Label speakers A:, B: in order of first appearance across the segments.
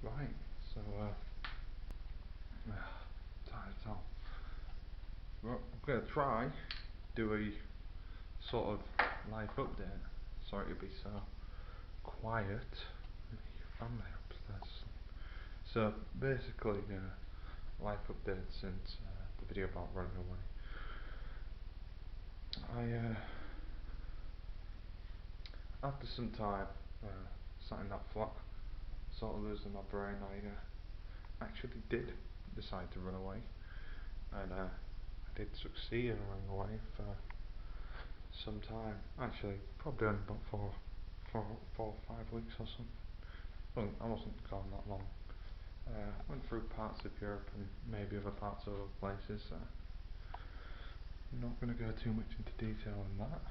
A: Right, so, tired as hell. Well, I'm going to try do a sort of life update. Sorry to be so quiet. Your family upstairs. So basically, life update since the video about running away. After some time, sat in that flat, sort of losing my brain, I actually did decide to run away, and I did succeed in running away for some time. Actually, probably only about 4 or 5 weeks or something. Well, I wasn't gone that long. Went through parts of Europe and maybe other parts of other places. I'm not going to go too much into detail on that.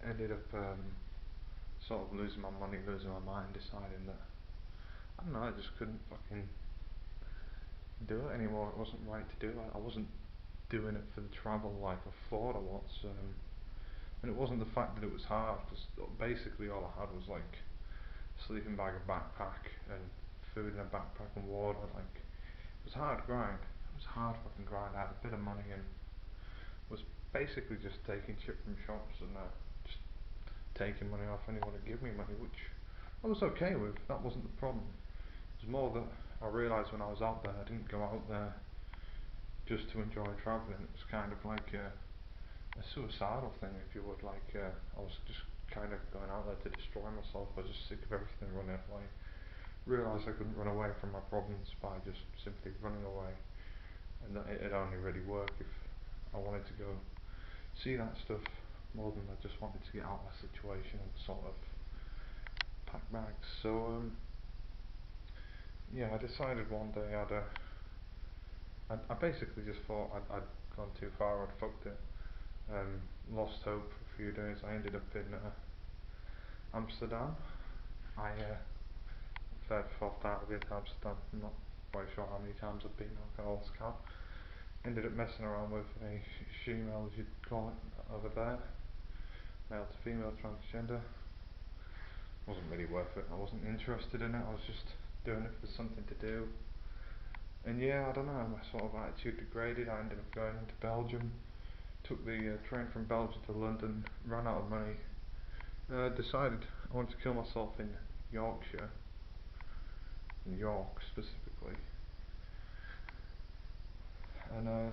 A: Ended up sort of losing my money, losing my mind, deciding that I don't know, I just couldn't fucking do it anymore. It wasn't right to do. I wasn't doing it for the travel like I thought I was. And it wasn't the fact that it was hard, because basically all I had was like sleeping bag, a backpack, and food in a backpack and water. Like, it was hard grind. It was hard fucking grind. I had a bit of money and was basically just taking shit from shops and just taking money off anyone who give me money, which I was okay with. That wasn't the problem. It was more that I realised when I was out there, I didn't go out there just to enjoy travelling. It was kind of like a suicidal thing, if you would. Like, I was just kind of going out there to destroy myself. I was just sick of everything running away. Realised I couldn't run away from my problems by just simply running away, and that it'd only really work if I wanted to go see that stuff more than I just wanted to get out of my situation and sort of pack bags. So yeah, I decided one day I basically just thought I'd gone too far, I'd fucked it. Lost hope for a few days. I ended up in Amsterdam. Third, fourth time I've been to Amsterdam. I'm not quite sure how many times I've been. I lost count. Ended up messing around with a female, as you'd call it, over there. Male to female transgender. Wasn't really worth it. I wasn't interested in it. I was just doing it for something to do. And yeah, I don't know, my sort of attitude degraded. I ended up going into Belgium. Took the train from Belgium to London. Ran out of money. Decided I wanted to kill myself in Yorkshire. In York specifically. And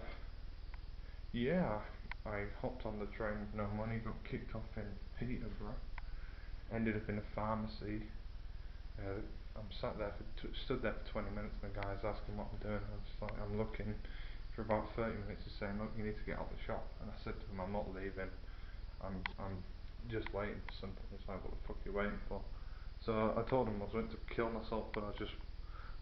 A: yeah, I hopped on the train with no money, got kicked off in Peterborough, ended up in a pharmacy. I'm sat there stood there for 20 minutes, and the guy's asking what I'm doing. I'm just like, I'm looking. For about 30 minutes, he's saying, look, you need to get out the shop. And I said to him, I'm not leaving. I'm just waiting for something. He's like, what the fuck are you waiting for? So I told him I was going to kill myself, but I was just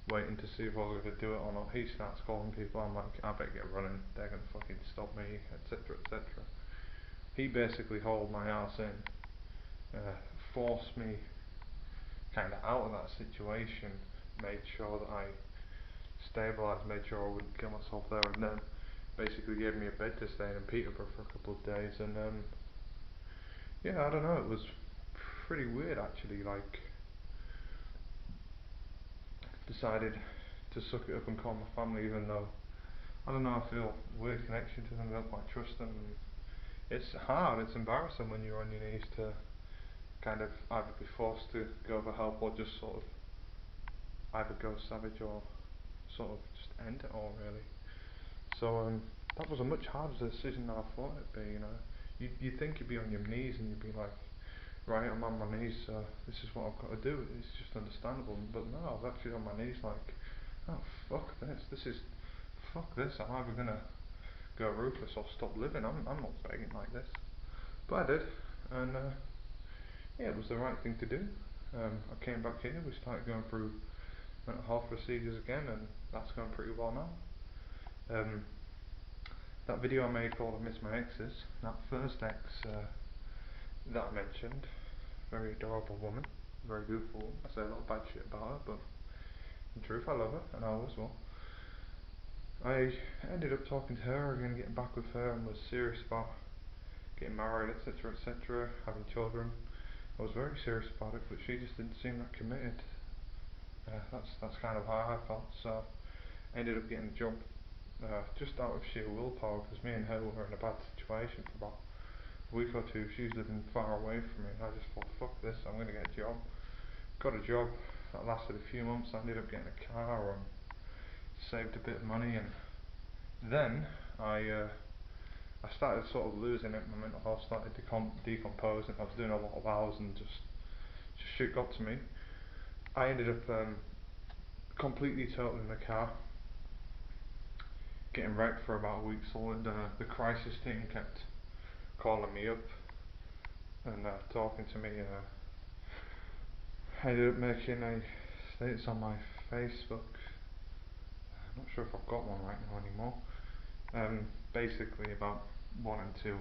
A: waiting to see if I was going to do it or not. He starts calling people. I'm like, I better get running. They're going to fucking stop me, etc., etc. He basically hauled my ass in, forced me kind of out of that situation, made sure that I stabilised, made sure I wouldn't kill myself there, and then basically gave me a bed to stay in Peterborough for a couple of days. And yeah, I don't know, it was pretty weird actually. Like, decided to suck it up and call my family, even though I don't know, I feel a weird connection to them. I don't quite trust them. And it's hard, it's embarrassing when you're on your knees to kind of either be forced to go for help or just sort of either go savage or sort of just end it all, really. So that was a much harder decision than I thought it'd be. You'd think you'd be on your knees and you'd be like, right, I'm on my knees, so this is what I've got to do. It's just understandable. But no, I was actually on my knees like, oh fuck this. Fuck this. I'm either gonna go ruthless or stop living. I'm not begging like this. But I did, and yeah, it was the right thing to do. I came back here. We started going through mental health procedures again, and that's going pretty well now. That video I made called I Miss My Exes, that first ex that I mentioned, very adorable woman, very beautiful woman. I say a lot of bad shit about her, but in truth I love her, and I always will. I ended up talking to her again, getting back with her, and was serious about getting married, etc., etc., having children. I was very serious about it, but she just didn't seem that committed. that's kind of how I felt. So I ended up getting a job just out of sheer willpower because me and her were in a bad situation for about a week or two. She was living far away from me, and I just thought, fuck this, I'm gonna get a job. Got a job that lasted a few months. I ended up getting a car and saved a bit of money, and then I started sort of losing it. My mental health started decomposing. I was doing a lot of hours and just shit got to me. I ended up completely totaling the car, getting wrecked for about a week solid. The crisis team kept calling me up and talking to me. I ended up making a status on my Facebook. I'm not sure if I've got one right now anymore. Basically about wanting to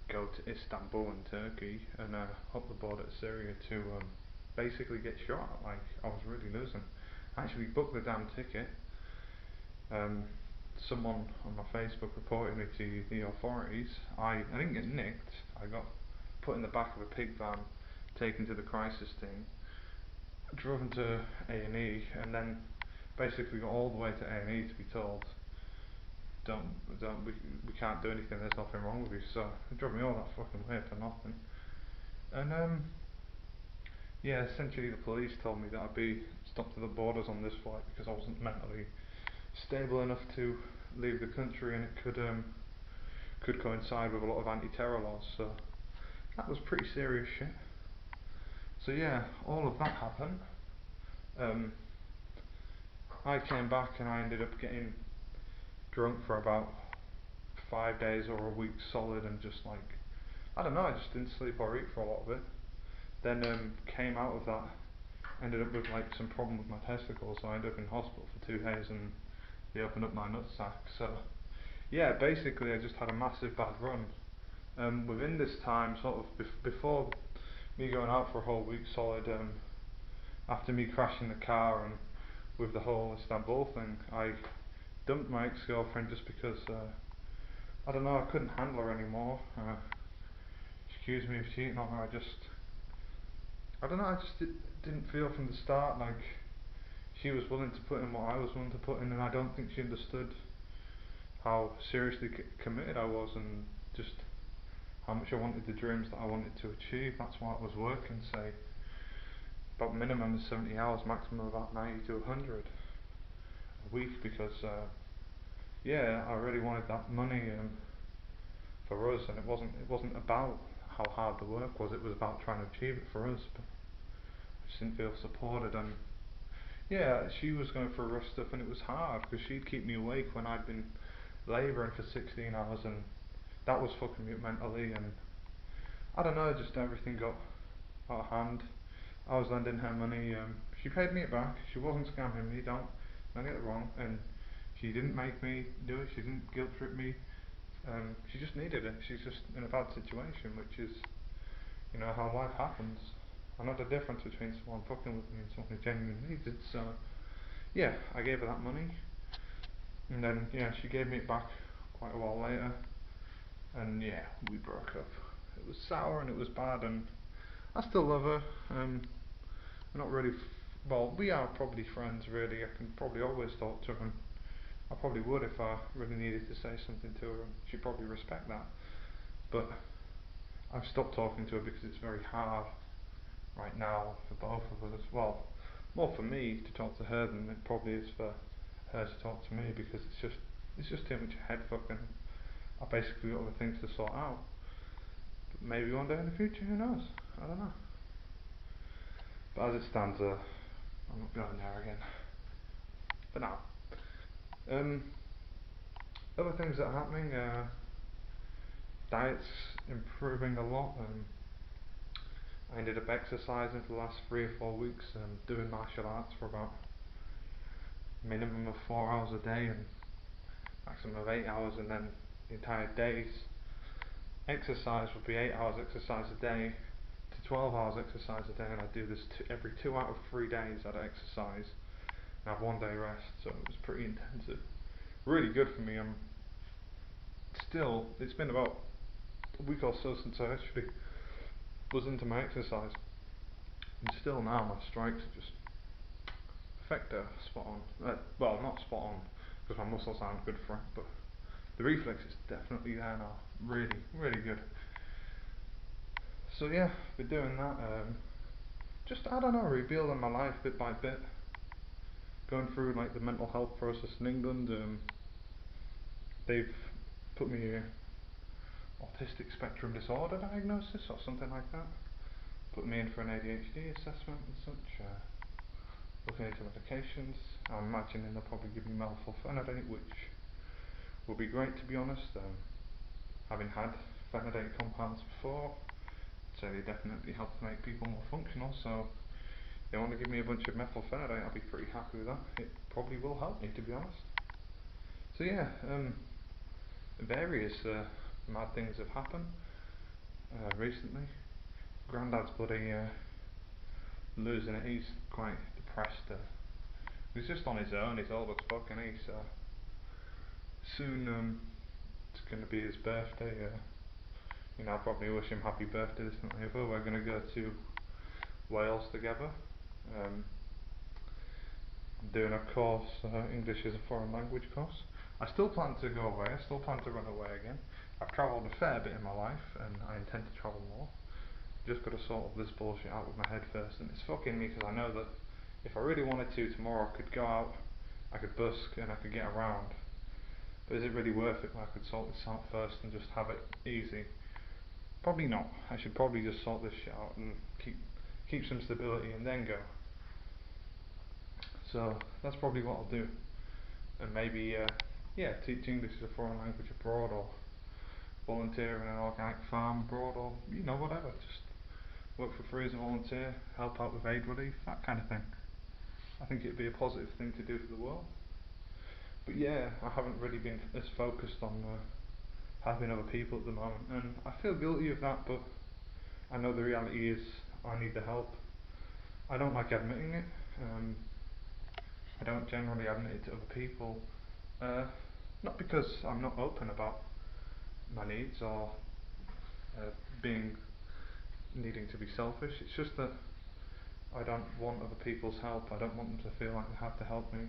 A: go to Istanbul in Turkey and up the border to Syria to basically get shot. Like, I was really losing. I actually booked the damn ticket. Um, Someone on my Facebook reported me to the authorities. I didn't get nicked. I got put in the back of a pig van, taken to the crisis team, driven to A&E, and then basically got all the way to A&E to be told, we can't do anything. There's nothing wrong with you. So they drove me all that fucking way for nothing. And yeah, essentially the police told me that I'd be stopped at the borders on this flight because I wasn't mentally stable enough to leave the country, and it could coincide with a lot of anti-terror laws. So that was pretty serious shit. So yeah, all of that happened. Um, I came back and I ended up getting drunk for about 5 days or a week solid, and just like, I don't know, I just didn't sleep or eat for a lot of it. Then came out of that, ended up with like some problem with my testicles, so I ended up in hospital for 2 days, and they opened up my nutsack. So yeah, basically I just had a massive bad run. Within this time, sort of before me going out for a whole week solid, after me crashing the car and with the whole Istanbul thing, I dumped my ex-girlfriend just because I don't know, I couldn't handle her anymore. She accused me of cheating on her. I don't know, I just didn't feel from the start like she was willing to put in what I was willing to put in, and I don't think she understood how seriously committed I was, and just how much I wanted the dreams that I wanted to achieve. That's why I was working, say, about minimum of 70 hours, maximum about 90 to 100 a week, because yeah, I really wanted that money for us, and it wasn't about how hard the work was. It was about trying to achieve it for us. But I just didn't feel supported, and yeah, she was going through rough stuff, and it was hard because she'd keep me awake when I'd been labouring for 16 hours, and that was fucking me up mentally. And I don't know, just everything got out of hand. I was lending her money. She paid me it back. She wasn't scamming me. Don't get it wrong. And she didn't make me do it. She didn't guilt trip me. She just needed it. She's just in a bad situation, which is, how life happens. I know the difference between someone fucking with me and someone who genuinely needs it. So yeah, I gave her that money, and then yeah, she gave me it back quite a while later, and yeah, we broke up. It was sour and it was bad, and I still love her. We're not really, well, we are probably friends really. I can probably always talk to her, and I probably would if I really needed to say something to her, and she'd probably respect that. But I've stopped talking to her because it's very hard right now for both of us. Well, more for me to talk to her than it probably is for her to talk to me, because it's just too much head fucking. I basically got other things to sort out. But maybe one day in the future, who knows? I don't know. But as it stands, I'm not going there again. For now. Um, Other things that are happening, diet's improving a lot. I ended up exercising for the last 3 or 4 weeks, doing martial arts for about minimum of 4 hours a day and maximum of 8 hours, and then the entire day's exercise would be 8 hours exercise a day to 12 hours exercise a day, and I do this every 2 out of 3 days. I'd exercise and have 1 day rest, so it was pretty intensive. Really good for me. It's been about a week or so since I actually was into my exercise, and still now my strikes are just Effector, spot on. Well, not spot on, because my muscles aren't good for it, but the reflex is definitely there now. Really, really good. So yeah, been doing that. Just, I don't know, rebuilding my life bit by bit. Going through like the mental health process in England. They've put me a autistic spectrum disorder diagnosis or something like that. Put me in for an ADHD assessment and such. Looking into medications. I'm imagining they'll probably give me methylphenidate, which will be great, to be honest. Having had phenidate compounds before, so they definitely help to make people more functional. So if they want to give me a bunch of methylphenidate, I'll be pretty happy with that. It probably will help me, to be honest. So yeah, various mad things have happened recently. Grandad's bloody losing it. He's quite depressed. He's just on his own. He's old as fuck, and he's soon. It's going to be his birthday. I'll probably wish him happy birthday this and that. We're going to go to Wales together. I'm doing a course, English as a foreign language course. I still plan to go away. I still plan to run away again. I've travelled a fair bit in my life, and I intend to travel more. Just got to sort of this bullshit out with my head first, and it's fucking me because I know that if I really wanted to tomorrow, I could go out, I could busk, and I could get around. But is it really worth it when I could sort this out first and just have it easy? Probably not. I should probably just sort this shit out and keep some stability and then go. So that's probably what I'll do. And maybe teach English as a foreign language abroad, or volunteer in an organic farm abroad, or whatever. Just work for free as a volunteer, help out with aid relief, that kind of thing. I think it'd be a positive thing to do for the world. But yeah, I haven't really been as focused on helping other people at the moment, and I feel guilty of that, but I know the reality is I need the help. I don't like admitting it. I don't generally admit it to other people, not because I'm not open about my needs or being needing to be selfish. It's just that I don't want other people's help. I don't want them to feel like they have to help me.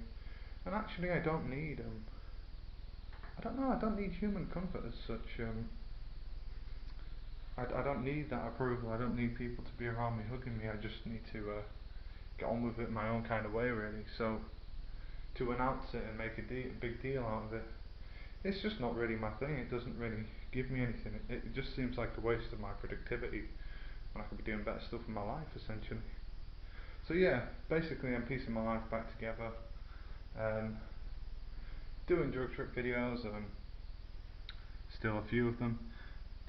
A: And actually, I don't need I don't know. I don't need human comfort as such. I don't need that approval. I don't need people to be around me hugging me. I just need to get on with it my own kind of way, really. So to announce it and make a big deal out of it, it's just not really my thing. It doesn't really give me anything. It just seems like a waste of my productivity when I could be doing better stuff in my life, essentially. So yeah, basically I'm piecing my life back together, doing drug trip videos, still a few of them,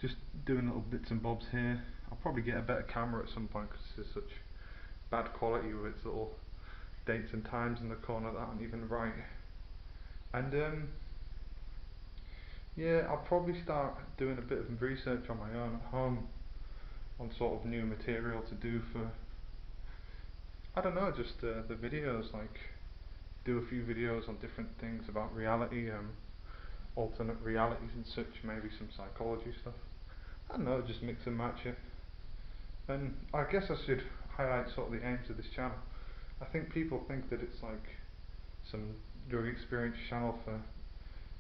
A: just doing little bits and bobs here. I'll probably get a better camera at some point because this is such bad quality with its little dates and times in the corner that aren't even right. And yeah, I'll probably start doing a bit of research on my own at home on sort of new material to do for, I don't know, just the videos, like do a few videos on different things about reality, alternate realities and such, maybe some psychology stuff. I don't know, just mix and match it. And I guess I should highlight sort of the aims of this channel. I think people think that it's like some drug experience channel for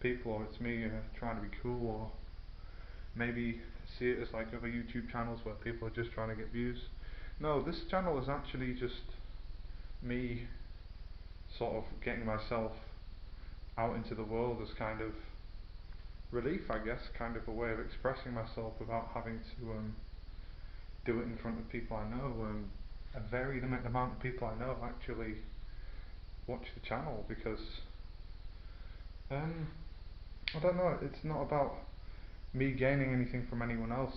A: people, or it's me trying to be cool, or maybe see it as like other YouTube channels where people are just trying to get views. No, this channel is actually just me sort of getting myself out into the world as kind of relief, I guess, kind of a way of expressing myself without having to do it in front of people I know. A very limited amount of people I know actually watch the channel because I don't know, it's not about me gaining anything from anyone else.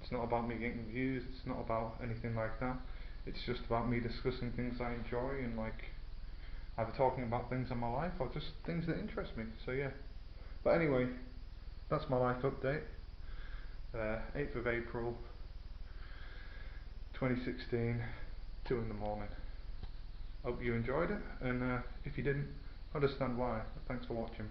A: It's not about me getting views, it's not about anything like that. It's just about me discussing things I enjoy and like either talking about things in my life or just things that interest me. So yeah. But anyway, that's my life update. 8th of April 2016, 2 in the morning. Hope you enjoyed it, and if you didn't, understand why. Thanks for watching.